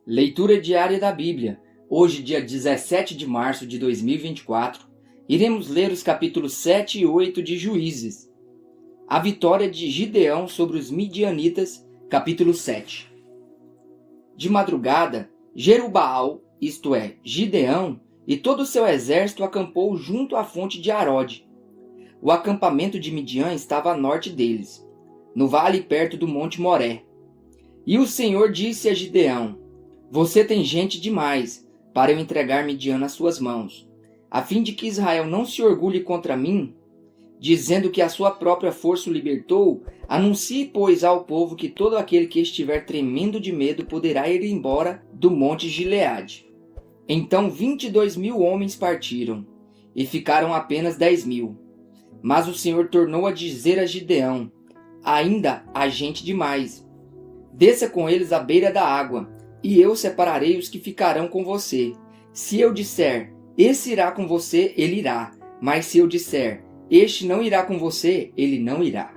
Leitura diária da Bíblia. Hoje, dia 17 de março de 2024, iremos ler os capítulos 7 e 8 de Juízes. A vitória de Gideão sobre os Midianitas, capítulo 7. De madrugada, Jerubaal, isto é, Gideão, e todo o seu exército acampou junto à fonte de Arode. O acampamento de Midian estava a norte deles, no vale perto do monte Moré. E o Senhor disse a Gideão: Você tem gente demais para eu entregar Midian nas suas mãos, a fim de que Israel não se orgulhe contra mim, dizendo que a sua própria força o libertou. Anuncie, pois, ao povo que todo aquele que estiver tremendo de medo poderá ir embora do monte Gileade. Então 22.000 homens partiram, e ficaram apenas 10.000. Mas o Senhor tornou a dizer a Gideão: Ainda há gente demais. Desça com eles à beira da água, e eu separarei os que ficarão com você. Se eu disser, esse irá com você, ele irá. Mas se eu disser, este não irá com você, ele não irá.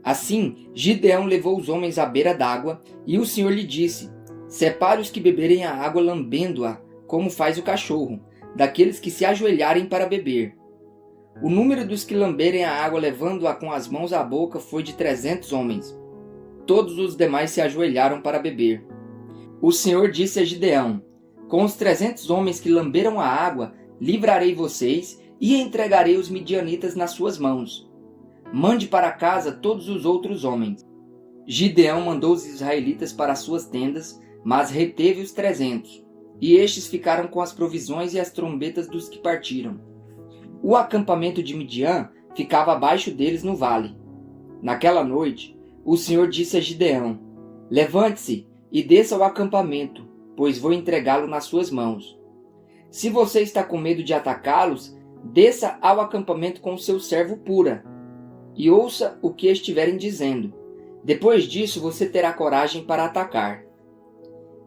Assim, Gideão levou os homens à beira d'água, e o Senhor lhe disse: Separe os que beberem a água lambendo-a, como faz o cachorro, daqueles que se ajoelharem para beber. O número dos que lamberem a água levando-a com as mãos à boca foi de 300 homens. Todos os demais se ajoelharam para beber. O Senhor disse a Gideão: Com os 300 homens que lamberam a água, livrarei vocês e entregarei os midianitas nas suas mãos. Mande para casa todos os outros homens. Gideão mandou os israelitas para suas tendas, mas reteve os 300, e estes ficaram com as provisões e as trombetas dos que partiram. O acampamento de Midian ficava abaixo deles no vale. Naquela noite, o Senhor disse a Gideão: Levante-se e desça ao acampamento, pois vou entregá-lo nas suas mãos. Se você está com medo de atacá-los, desça ao acampamento com o seu servo Pura, e ouça o que estiverem dizendo. Depois disso você terá coragem para atacar.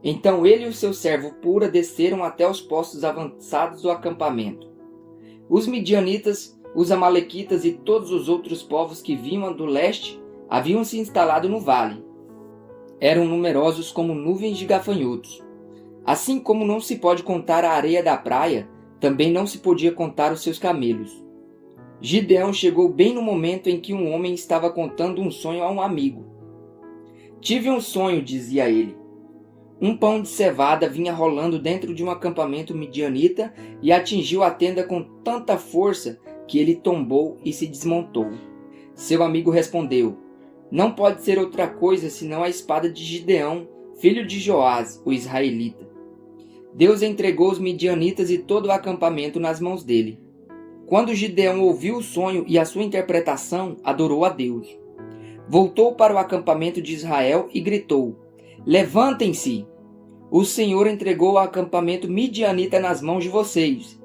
Então ele e o seu servo Pura desceram até os postos avançados do acampamento. Os midianitas, os amalequitas e todos os outros povos que vinham do leste haviam se instalado no vale. Eram numerosos como nuvens de gafanhotos. Assim como não se pode contar a areia da praia, também não se podia contar os seus camelos. Gideão chegou bem no momento em que um homem estava contando um sonho a um amigo. Tive um sonho, dizia ele. Um pão de cevada vinha rolando dentro de um acampamento midianita e atingiu a tenda com tanta força que ele tombou e se desmontou. Seu amigo respondeu: Não pode ser outra coisa senão a espada de Gideão, filho de Joás, o israelita. Deus entregou os midianitas e todo o acampamento nas mãos dele. Quando Gideão ouviu o sonho e a sua interpretação, adorou a Deus. Voltou para o acampamento de Israel e gritou: Levantem-se! O Senhor entregou o acampamento midianita nas mãos de vocês.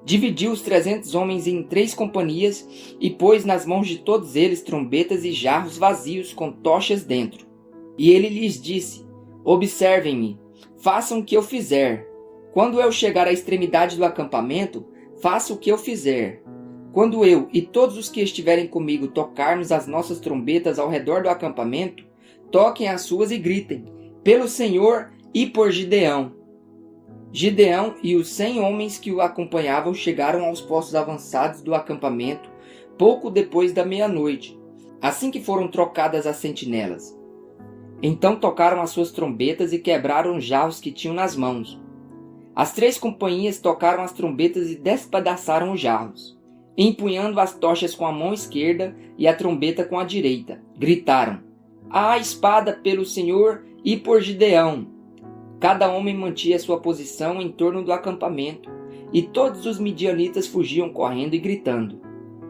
Dividiu os 300 homens em 3 companhias e pôs nas mãos de todos eles trombetas e jarros vazios com tochas dentro. E ele lhes disse: Observem-me, façam o que eu fizer. Quando eu chegar à extremidade do acampamento, faça o que eu fizer. Quando eu e todos os que estiverem comigo tocarmos as nossas trombetas ao redor do acampamento, toquem as suas e gritem: Pelo Senhor e por Gideão. Gideão e os 100 homens que o acompanhavam chegaram aos postos avançados do acampamento pouco depois da meia-noite, assim que foram trocadas as sentinelas. Então tocaram as suas trombetas e quebraram os jarros que tinham nas mãos. As 3 companhias tocaram as trombetas e despedaçaram os jarros. Empunhando as tochas com a mão esquerda e a trombeta com a direita, gritaram: A espada pelo Senhor e por Gideão! Cada homem mantinha sua posição em torno do acampamento, e todos os midianitas fugiam correndo e gritando.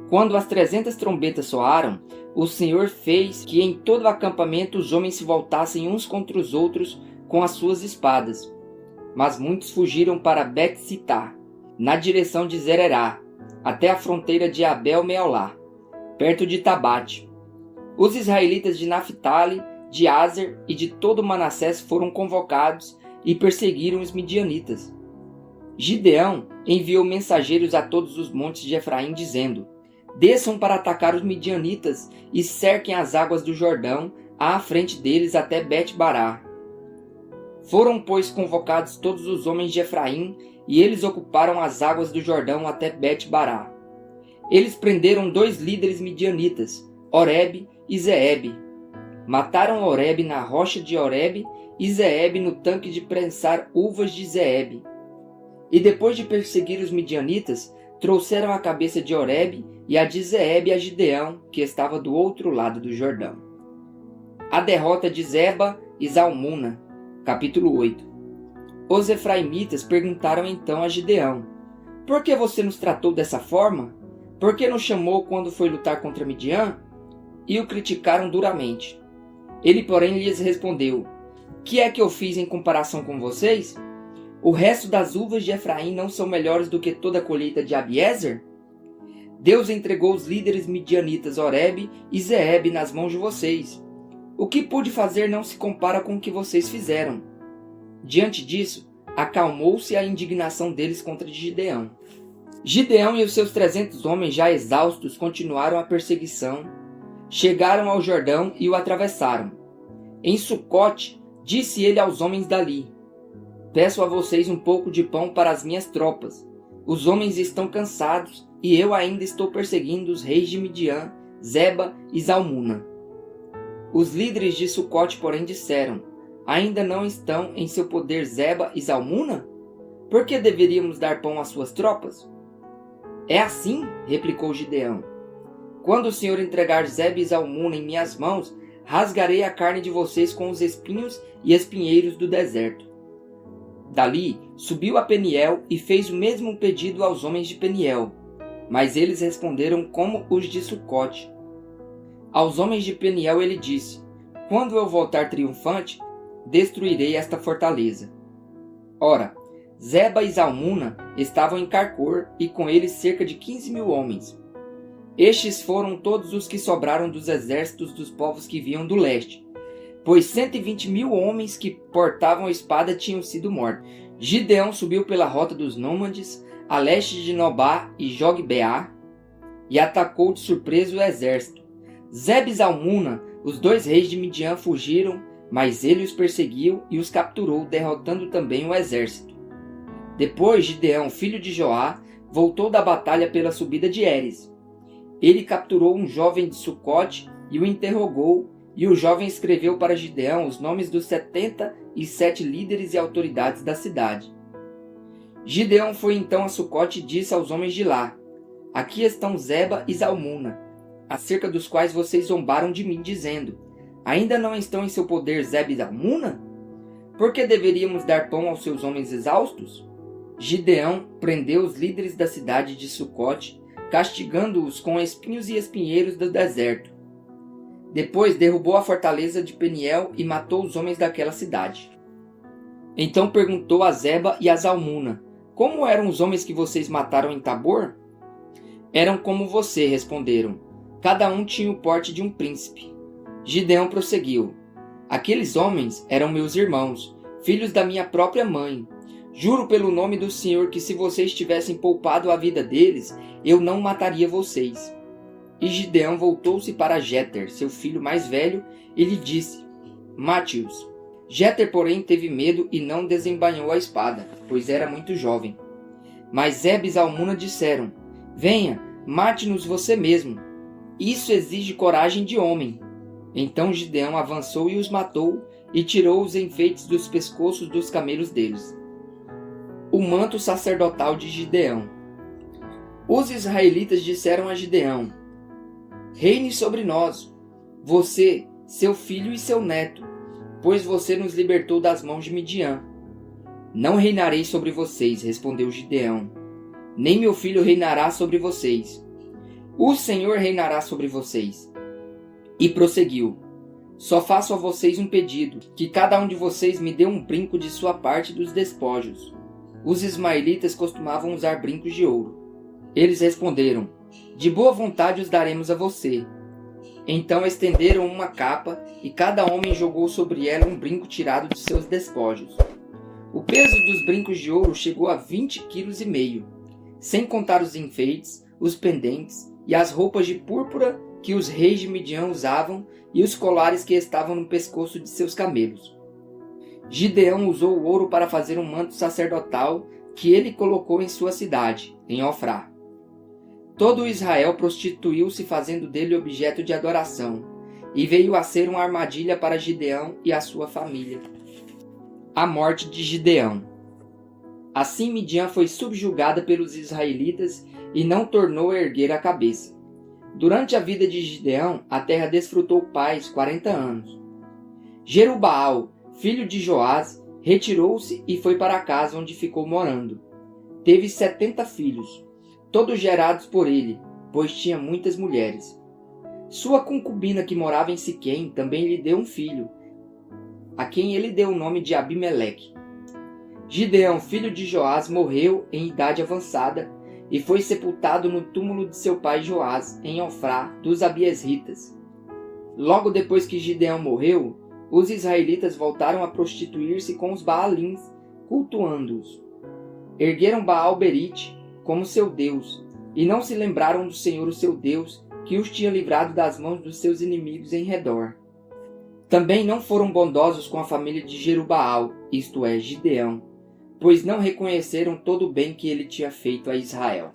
Quando as 300 trombetas soaram, o Senhor fez que em todo o acampamento os homens se voltassem uns contra os outros com as suas espadas. Mas muitos fugiram para Bet-Sitá, na direção de Zererá, até a fronteira de Abel-Meolá, perto de Tabate. Os israelitas de Naphtali, de Aser e de todo Manassés foram convocados e perseguiram os midianitas. Gideão enviou mensageiros a todos os montes de Efraim, dizendo: Desçam para atacar os midianitas e cerquem as águas do Jordão à frente deles até Bet-Bará. Foram, pois, convocados todos os homens de Efraim, e eles ocuparam as águas do Jordão até Bet-Bará. Eles prenderam 2 líderes midianitas, Oreb e Zeebe. Mataram Oreb na rocha de Oreb e Zeebe no tanque de prensar uvas de Zeebe. E depois de perseguir os midianitas, trouxeram a cabeça de Oreb e a de Zeebe a Gideão, que estava do outro lado do Jordão. A derrota de Zeba e Zalmuna. Capítulo 8. Os efraimitas perguntaram então a Gideão: por que você nos tratou dessa forma? Por que nos chamou quando foi lutar contra Midian? E o criticaram duramente. Ele, porém, lhes respondeu: que é que eu fiz em comparação com vocês? O resto das uvas de Efraim não são melhores do que toda a colheita de Abiezer? Deus entregou os líderes midianitas Oreb e Zeebe nas mãos de vocês. O que pude fazer não se compara com o que vocês fizeram. Diante disso, acalmou-se a indignação deles contra Gideão. Gideão e os seus 300 homens já exaustos continuaram a perseguição. Chegaram ao Jordão e o atravessaram. Em Sucote, disse ele aos homens dali: peço a vocês um pouco de pão para as minhas tropas. Os homens estão cansados e eu ainda estou perseguindo os reis de Midian, Zeba e Zalmuna. Os líderes de Sucote, porém, disseram: ainda não estão em seu poder Zeba e Zalmuna? Por que deveríamos dar pão às suas tropas? É assim, replicou Gideão. Quando o Senhor entregar Zeba e Zalmuna em minhas mãos, rasgarei a carne de vocês com os espinhos e espinheiros do deserto. Dali, subiu a Peniel e fez o mesmo pedido aos homens de Peniel, mas eles responderam como os de Sucote. Aos homens de Peniel ele disse: quando eu voltar triunfante, destruirei esta fortaleza. Ora, Zeba e Zalmuna estavam em Carcor e com eles cerca de 15.000 homens. Estes foram todos os que sobraram dos exércitos dos povos que vinham do leste, pois 120.000 homens que portavam a espada tinham sido mortos. Gideão subiu pela rota dos nômades, a leste de Nobá e Jogbeá, e atacou de surpresa o exército. Zeba e Zalmuna, os 2 reis de Midian, fugiram, mas ele os perseguiu e os capturou, derrotando também o exército. Depois Gideão, filho de Joá, voltou da batalha pela subida de Heres. Ele capturou um jovem de Sucote e o interrogou, e o jovem escreveu para Gideão os nomes dos 77 líderes e autoridades da cidade. Gideão foi então a Sucote e disse aos homens de lá: aqui estão Zeba e Zalmuna, acerca dos quais vocês zombaram de mim, dizendo: ainda não estão em seu poder Zeba e Zalmuna? Por que deveríamos dar pão aos seus homens exaustos? Gideão prendeu os líderes da cidade de Sucote, castigando-os com espinhos e espinheiros do deserto. Depois derrubou a fortaleza de Peniel e matou os homens daquela cidade. Então perguntou a Zeba e a Zalmuna: como eram os homens que vocês mataram em Tabor? Eram como você, responderam. Cada um tinha o porte de um príncipe. Gideão prosseguiu: aqueles homens eram meus irmãos, filhos da minha própria mãe. Juro pelo nome do Senhor que se vocês tivessem poupado a vida deles, eu não mataria vocês. E Gideão voltou-se para Jeter, seu filho mais velho, e lhe disse: mate-os. Jeter, porém, teve medo e não desembainhou a espada, pois era muito jovem. Mas Zeba e Zalmuna disseram: venha, mate-nos você mesmo. Isso exige coragem de homem. Então Gideão avançou e os matou, e tirou os enfeites dos pescoços dos camelos deles. O manto sacerdotal de Gideão. Os israelitas disseram a Gideão: reine sobre nós, você, seu filho e seu neto, pois você nos libertou das mãos de Midian. Não reinarei sobre vocês, respondeu Gideão, nem meu filho reinará sobre vocês. O Senhor reinará sobre vocês. E prosseguiu: só faço a vocês um pedido, que cada um de vocês me dê um brinco de sua parte dos despojos. Os ismaelitas costumavam usar brincos de ouro. Eles responderam: de boa vontade os daremos a você. Então estenderam uma capa, e cada homem jogou sobre ela um brinco tirado de seus despojos. O peso dos brincos de ouro chegou a 20,5 kg, sem contar os enfeites, os pendentes e as roupas de púrpura que os reis de Midian usavam e os colares que estavam no pescoço de seus camelos. Gideão usou o ouro para fazer um manto sacerdotal que ele colocou em sua cidade, em Ofrá. Todo Israel prostituiu-se fazendo dele objeto de adoração, e veio a ser uma armadilha para Gideão e a sua família. A morte de Gideão. Assim Midian foi subjugada pelos israelitas e não tornou a erguer a cabeça. Durante a vida de Gideão, a terra desfrutou paz 40 anos. Jerubaal, filho de Joás, retirou-se e foi para a casa onde ficou morando. Teve 70 filhos, todos gerados por ele, pois tinha muitas mulheres. Sua concubina que morava em Siquém também lhe deu um filho, a quem ele deu o nome de Abimeleque. Gideão, filho de Joás, morreu em idade avançada e foi sepultado no túmulo de seu pai Joás, em Ofrá dos Abiesritas. Logo depois que Gideão morreu, os israelitas voltaram a prostituir-se com os Baalins, cultuando-os. Ergueram Baal-Berite como seu Deus, e não se lembraram do Senhor, o seu Deus, que os tinha livrado das mãos dos seus inimigos em redor. Também não foram bondosos com a família de Jerubaal, isto é, Gideão, pois não reconheceram todo o bem que ele tinha feito a Israel.